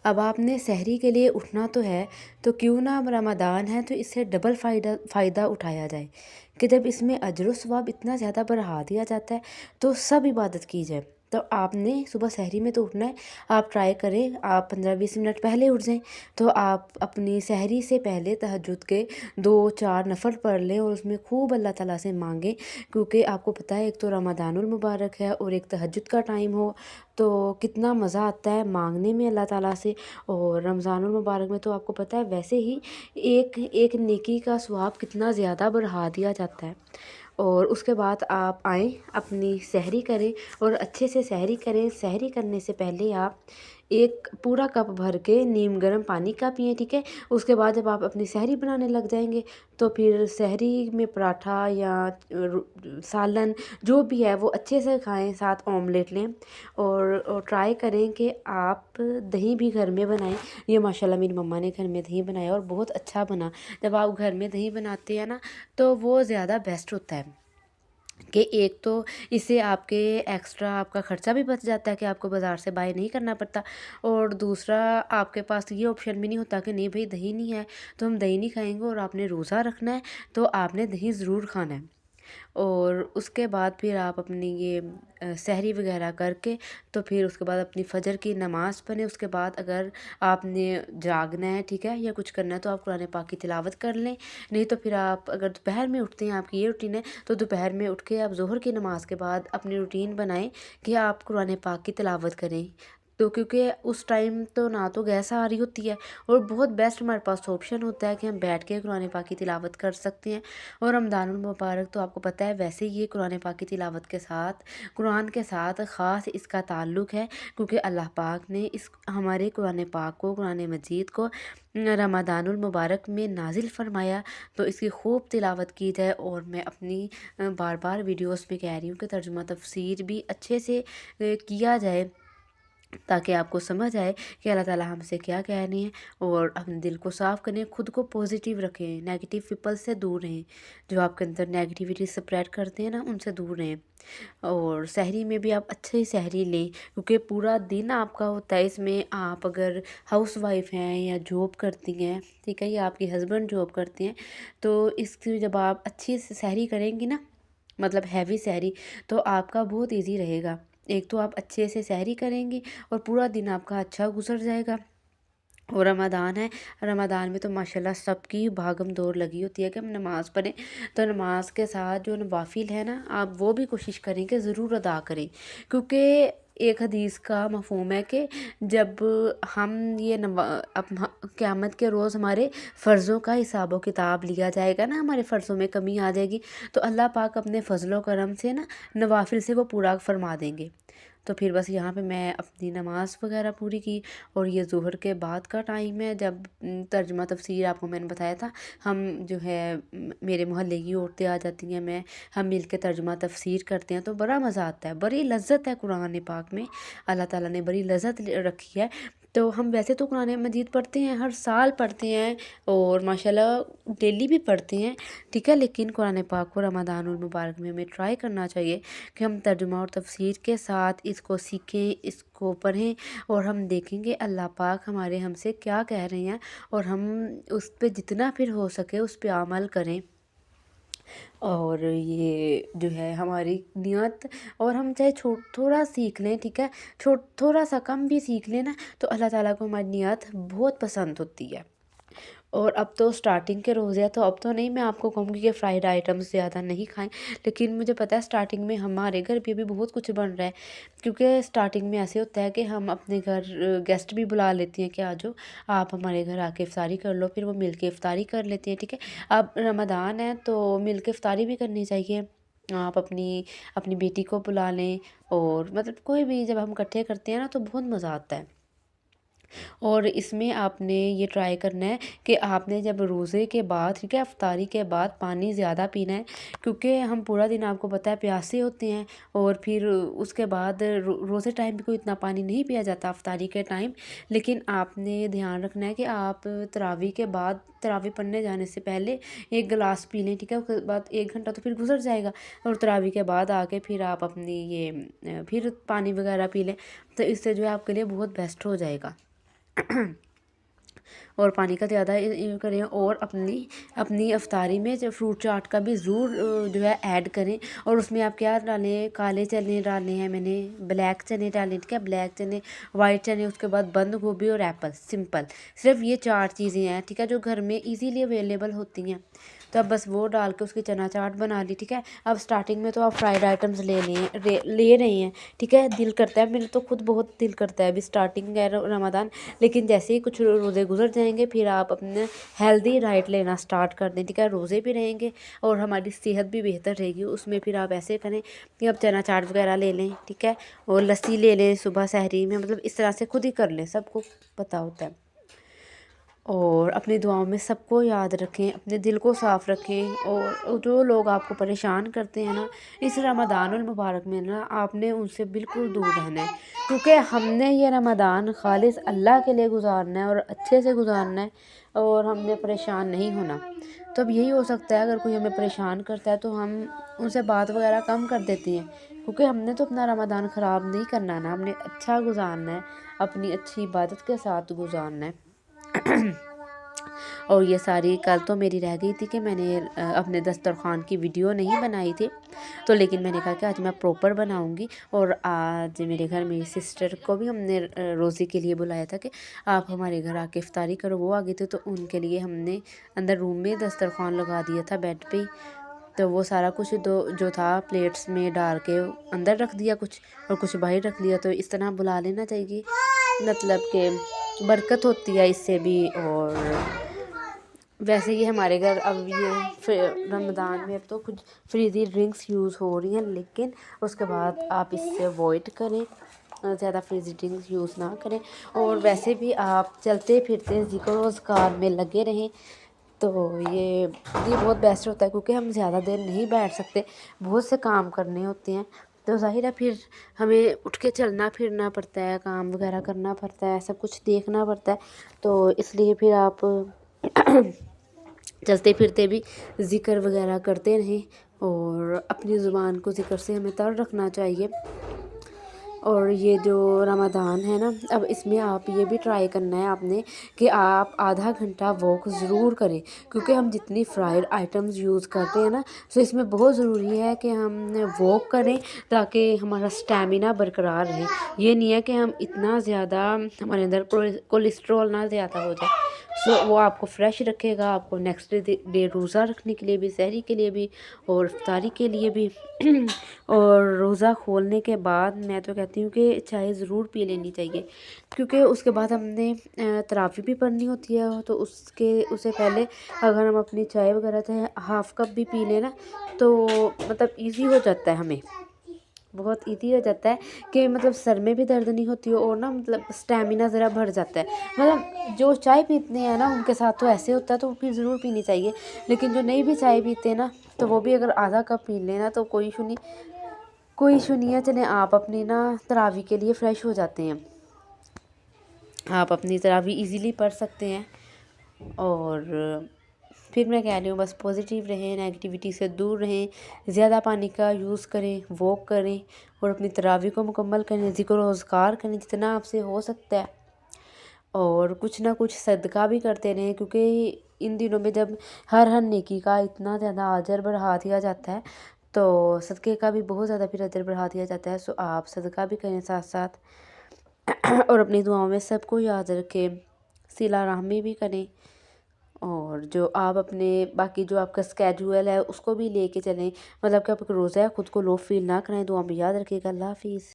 اب آپ نے سحری کے لیے اٹھنا تو ہے، تو کیوں نہ اب رمضان ہے تو اس سے ڈبل فائدہ اٹھایا جائے کہ جب اس میں اجر و ثواب اتنا زیادہ بڑھا دیا جاتا ہے تو سب عبادت کی جائے۔ تو آپ نے صبح سحری میں تو اٹھنا ہے، آپ ٹرائی کریں، آپ 15-20 منٹ پہلے اٹھ جائیں، تو آپ اپنی سحری سے پہلے تہجد کے 2-4 نفل پڑھ لیں اور اس میں خوب اللہ تعالیٰ سے مانگیں، کیونکہ آپ کو پتہ ہے ایک تو رمضان المبارک ہے اور ایک تہجد کا ٹائم ہو تو کتنا مزہ آتا ہے مانگنے میں اللہ تعالیٰ سے۔ اور رمضان المبارک میں تو آپ کو پتہ ہے ویسے ہی ایک ایک نیکی کا ثواب کتنا زیادہ بڑھا دیا جاتا ہے۔ اور اس کے بعد آپ آئیں، اپنی سحری کریں اور اچھے سے سحری کریں۔ سحری کرنے سے پہلے آپ ایک پورا کپ بھر کے نیم گرم پانی کا پئیں، ٹھیک ہے۔ اس کے بعد جب آپ اپنی سحری بنانے لگ جائیں گے تو پھر سحری میں پراٹھا یا سالن جو بھی ہے وہ اچھے سے کھائیں، ساتھ آملیٹ لیں اور ٹرائی کریں کہ آپ دہی بھی گھر میں بنائیں۔ یہ ماشاءاللہ میری مما نے گھر میں دہی بنایا اور بہت اچھا بنا۔ جب آپ گھر میں دہی بناتے ہیں نا تو وہ زیادہ بیسٹ ہوتا ہے کہ ایک تو اس سے آپ کے ایکسٹرا آپ کا خرچہ بھی بچ جاتا ہے کہ آپ کو بازار سے بائی نہیں کرنا پڑتا، اور دوسرا آپ کے پاس یہ آپشن بھی نہیں ہوتا کہ نہیں بھئی دہی نہیں ہے تو ہم دہی نہیں کھائیں گے، اور آپ نے روزہ رکھنا ہے تو آپ نے دہی ضرور کھانا ہے۔ اور اس کے بعد پھر آپ اپنی یہ سحری وغیرہ کر کے تو پھر اس کے بعد اپنی فجر کی نماز پڑھیں۔ اس کے بعد اگر آپ نے جاگنا ہے، ٹھیک ہے، یا کچھ کرنا ہے تو آپ قرآن پاک کی تلاوت کر لیں، نہیں تو پھر آپ اگر دوپہر میں اٹھتے ہیں، آپ کی یہ روٹین ہے تو دوپہر میں اٹھ کے آپ ظہر کی نماز کے بعد اپنی روٹین بنائیں کہ آپ قرآن پاک کی تلاوت کریں۔ تو کیونکہ اس ٹائم تو نہ تو گیس آ رہی ہوتی ہے اور بہت بیسٹ ہمارے پاس آپشن ہوتا ہے کہ ہم بیٹھ کے قرآن پاک کی تلاوت کر سکتے ہیں۔ اور رمضان المبارک تو آپ کو پتہ ہے ویسے ہی یہ قرآن پاک کی تلاوت کے ساتھ قرآن کے ساتھ خاص اس کا تعلق ہے، کیونکہ اللہ پاک نے اس ہمارے قرآن پاک کو، قرآن مجید کو رمضان المبارک میں نازل فرمایا، تو اس کی خوب تلاوت کی جائے۔ اور میں اپنی بار بار ویڈیوز میں کہہ رہی ہوں کہ ترجمہ تفسیر بھی اچھے سے کیا جائے تاکہ آپ کو سمجھ آئے کہ اللہ تعالیٰ ہم سے کیا کہہ رہے ہیں، اور اپنے دل کو صاف کریں، خود کو پوزیٹیو رکھیں، نیگیٹیو پیپل سے دور رہیں، جو آپ کے اندر نیگیٹیوٹی سپریڈ کرتے ہیں نا ان سے دور رہیں۔ اور سحری میں بھی آپ اچھے سحری لیں کیونکہ پورا دن آپ کا ہوتا ہے، اس میں آپ اگر ہاؤس وائف ہیں یا جاب کرتی ہیں، ٹھیک ہے، یا آپ کے ہسبینڈ جاب کرتے ہیں، تو اس کی جب آپ اچھی سے سحری کریں گی نا، مطلب ہیوی سحری، تو آپ کا بہت ایزی رہے گا۔ ایک تو آپ اچھے سے سحری کریں گی اور پورا دن آپ کا اچھا گزر جائے گا۔ اور رمضان ہے، رمضان میں تو ماشاءاللہ سب کی بھاگم دور لگی ہوتی ہے کہ ہم نماز پڑھیں، تو نماز کے ساتھ جو نوافل ہے نا آپ وہ بھی کوشش کریں کہ ضرور ادا کریں، کیونکہ ایک حدیث کا مفہوم ہے کہ جب ہم یہ قیامت کے روز ہمارے فرضوں کا حساب و کتاب لیا جائے گا نا، ہمارے فرضوں میں کمی آ جائے گی تو اللہ پاک اپنے فضل و کرم سے نا نوافل سے وہ پورا فرما دیں گے۔ تو پھر بس یہاں پہ میں اپنی نماز وغیرہ پوری کی، اور یہ ظہر کے بعد کا ٹائم ہے جب ترجمہ تفسیر آپ کو میں نے بتایا تھا، ہم جو ہے میرے محلے کی عورتیں آ جاتی ہیں، ہم مل کے ترجمہ تفسیر کرتے ہیں تو بڑا مزہ آتا ہے، بڑی لذت ہے قرآن پاک میں، اللہ تعالیٰ نے بڑی لذت رکھی ہے۔ تو ہم ویسے تو قرآن مجید پڑھتے ہیں، ہر سال پڑھتے ہیں اور ماشاءاللہ ڈیلی بھی پڑھتے ہیں، ٹھیک ہے، لیکن قرآن پاک کو رمضان المبارک میں ہمیں ٹرائی کرنا چاہیے کہ ہم ترجمہ اور تفسیر کے ساتھ اس کو سیکھیں، اس کو پڑھیں، اور ہم دیکھیں گے اللہ پاک ہم سے کیا کہہ رہے ہیں، اور ہم اس پہ جتنا پھر ہو سکے اس پہ عمل کریں۔ اور یہ جو ہے ہماری نیت، اور ہم چاہے تھوڑا سیکھ لیں، ٹھیک ہے، تھوڑا سا کم بھی سیکھ لیں نا تو اللہ تعالیٰ کو ہماری نیت بہت پسند ہوتی ہے۔ اور اب تو سٹارٹنگ کے روزے ہیں تو اب تو نہیں میں آپ کو کہوں گی کہ فرائیڈ آئٹمس زیادہ نہیں کھائیں، لیکن مجھے پتہ ہے سٹارٹنگ میں ہمارے گھر پہ بھی بہت کچھ بن رہا ہے، کیونکہ سٹارٹنگ میں ایسے ہوتا ہے کہ ہم اپنے گھر گیسٹ بھی بلا لیتے ہیں کہ آ جاؤ آپ ہمارے گھر آ کے افطاری کر لو، پھر وہ مل کے افطاری کر لیتے ہیں، ٹھیک ہے۔ اب رمضان ہے تو مل کے افطاری بھی کرنی چاہیے، آپ اپنی بیٹی کو بلا لیں، اور مطلب کوئی بھی جب ہم اکٹھے کرتے ہیں نا تو بہت مزہ آتا ہے۔ اور اس میں آپ نے یہ ٹرائی کرنا ہے کہ آپ نے جب روزے کے بعد، ٹھیک ہے، افطاری کے بعد پانی زیادہ پینا ہے، کیونکہ ہم پورا دن آپ کو پتہ ہے پیاسے ہوتے ہیں، اور پھر اس کے بعد روزے ٹائم بھی کوئی اتنا پانی نہیں پیا جاتا افطاری کے ٹائم، لیکن آپ نے دھیان رکھنا ہے کہ آپ تراویح کے بعد، تراویح پڑھنے جانے سے پہلے 1 گلاس پی لیں، ٹھیک ہے، اس کے بعد 1 گھنٹہ تو پھر گزر جائے گا، اور تراویح کے بعد آ کے پھر آپ اپنی یہ پھر پانی وغیرہ پی لیں، تو اس سے جو ہے آپ کے لیے بہت بیسٹ ہو جائے گا۔ اور پانی کا زیادہ کریں، اور اپنی افطاری میں جو فروٹ چاٹ کا بھی ضرور جو ہے ایڈ کریں۔ اور اس میں آپ کیا ڈالیں، کالے چنے ڈالنے ہیں، میں نے بلیک چنے ڈالے، ٹھیک ہے، بلیک چنے، وائٹ چنے، اس کے بعد بند گوبھی اور ایپل، سمپل، صرف یہ 4 چیزیں ہیں، ٹھیک ہے، جو گھر میں ایزیلی اویلیبل ہوتی ہیں۔ تو اب بس وہ ڈال کے اس کی چنا چاٹ بنا لی، ٹھیک ہے۔ اب سٹارٹنگ میں تو آپ فرائیڈ آئٹمس لے رہے ہیں، ٹھیک ہے، دل کرتا ہے، میرے تو خود بہت دل کرتا ہے، ابھی سٹارٹنگ ہے رمضان، لیکن جیسے ہی کچھ روزے گزر جائیں گے پھر آپ اپنے ہیلدی ڈائٹ لینا سٹارٹ کر دیں، ٹھیک ہے، روزے بھی رہیں گے اور ہماری صحت بھی بہتر رہے گی۔ اس میں پھر آپ ایسے کریں کہ آپ چنا چاٹ وغیرہ لے لیں، ٹھیک ہے، اور لسی لے لیں صبح سحری میں، مطلب اس طرح سے خود ہی کر لیں، سب کو پتہ ہوتا ہے۔ اور اپنی دعاؤں میں سب کو یاد رکھیں، اپنے دل کو صاف رکھیں، اور جو لوگ آپ کو پریشان کرتے ہیں نا، اس رمضان المبارک میں نا آپ نے ان سے بالکل دور رہنا ہے، کیونکہ ہم نے یہ رمضان خالص اللہ کے لیے گزارنا ہے اور اچھے سے گزارنا ہے، اور ہم نے پریشان نہیں ہونا۔ تو اب یہی ہو سکتا ہے، اگر کوئی ہمیں پریشان کرتا ہے تو ہم ان سے بات وغیرہ کم کر دیتی ہیں، کیونکہ ہم نے تو اپنا رمضان خراب نہیں کرنا نا، ہم نے اچھا گزارنا ہے، اپنی اچھی عبادت کے ساتھ گزارنا ہے۔ اور یہ ساری کل تو میری رہ گئی تھی کہ میں نے اپنے دسترخوان کی ویڈیو نہیں بنائی تھی، تو لیکن میں نے کہا کہ آج میں پراپر بناؤں گی۔ اور آج میرے گھر میری سسٹر کو بھی ہم نے روزے کے لیے بلایا تھا کہ آپ ہمارے گھر آ کے افطاری کرو، وہ آ گئی تھی، تو ان کے لیے ہم نے اندر روم میں دسترخوان لگا دیا تھا بیڈ پہ ہی، تو وہ سارا کچھ جو تھا پلیٹس میں ڈال کے اندر رکھ دیا کچھ، اور کچھ باہر رکھ دیا، تو اس طرح بلا لینا چاہیے، مطلب کہ برکت ہوتی ہے اس سے بھی۔ اور ویسے یہ ہمارے گھر اب یہ رمضان میں اب تو کچھ فریزی ڈرنکس یوز ہو رہی ہیں، لیکن اس کے بعد آپ اس سے اوائڈ کریں، زیادہ فریزی ڈرنکس یوز نہ کریں، اور ویسے بھی آپ چلتے پھرتے ذکر و اذکار میں لگے رہیں، تو یہ بہت بیسٹ ہوتا ہے، کیونکہ ہم زیادہ دیر نہیں بیٹھ سکتے، بہت سے کام کرنے ہوتے ہیں، تو ظاہر ہے پھر ہمیں اٹھ کے چلنا پھرنا پڑتا ہے، کام وغیرہ کرنا پڑتا ہے، سب کچھ دیکھنا پڑتا ہے، تو اس لیے پھر آپ چلتے پھرتے بھی ذکر وغیرہ کرتے رہیں، اور اپنی زبان کو ذکر سے ہمیں تر رکھنا چاہیے۔ اور یہ جو رمضان ہے نا، اب اس میں آپ یہ بھی ٹرائی کرنا ہے آپ نے کہ آپ آدھا گھنٹہ واک ضرور کریں، کیونکہ ہم جتنی فرائیڈ آئٹمز یوز کرتے ہیں نا، تو اس میں بہت ضروری ہے کہ ہم واک کریں تاکہ ہمارا اسٹیمنا برقرار رہے۔ یہ نہیں ہے کہ ہم اتنا زیادہ ہمارے اندر کولیسٹرول نہ زیادہ ہو جائے، سو وہ آپ کو فریش رکھے گا، آپ کو نیکسٹ ڈے روزہ رکھنے کے لیے بھی، سحری کے لیے بھی اور افطاری کے لیے بھی۔ اور روزہ کھولنے کے بعد میں تو کہتی ہوں کہ چائے ضرور پی لینی چاہیے، کیونکہ اس کے بعد ہم نے تراویح بھی پڑھنی ہوتی ہے، تو اسے پہلے اگر ہم اپنی چائے وغیرہ چاہے ہاف کپ بھی پی لیں نا، تو مطلب ایزی ہو جاتا ہے، ہمیں بہت ایزی ہو جاتا ہے کہ مطلب سر میں بھی درد نہیں ہوتی، اور نا مطلب اسٹیمنا ذرا بڑھ جاتا ہے۔ مطلب جو چائے پیتے ہیں نا ان کے ساتھ تو ایسے ہوتا ہے، تو پھر ضرور پینی چاہیے، لیکن جو نہیں بھی چائے پیتے نا، تو وہ بھی اگر آدھا کپ پی لینا تو کوئی ایشو نہیں ہے، چلیں آپ اپنی نا تراویح کے لیے فریش ہو جاتے ہیں، آپ اپنی تراویح ایزیلی پڑھ سکتے ہیں۔ اور پھر میں کہہ رہی ہوں بس پازیٹیو رہیں، نیگیٹیوٹی سے دور رہیں، زیادہ پانی کا یوز کریں، واک کریں، اور اپنی تراویح کو مکمل کریں، ذکر و اذکار کریں جتنا آپ سے ہو سکتا ہے، اور کچھ نہ کچھ صدقہ بھی کرتے رہیں، کیونکہ ان دنوں میں جب ہر نیکی کا اتنا زیادہ اجر بڑھا دیا جاتا ہے، تو صدقے کا بھی بہت زیادہ پھر اجر بڑھا دیا جاتا ہے، سو آپ صدقہ بھی کریں ساتھ ساتھ، اور اپنی دعاؤں میں سب کو یاد رکھیں، صلہ رحمی بھی کریں، اور جو آپ اپنے باقی جو آپ کا اسکیجول ہے اس کو بھی لے کے چلیں، مطلب کہ آپ روزہ ہے خود کو لو فیل نہ کریں، دعاؤں میں یاد رکھیے گا۔ اللہ حافظ۔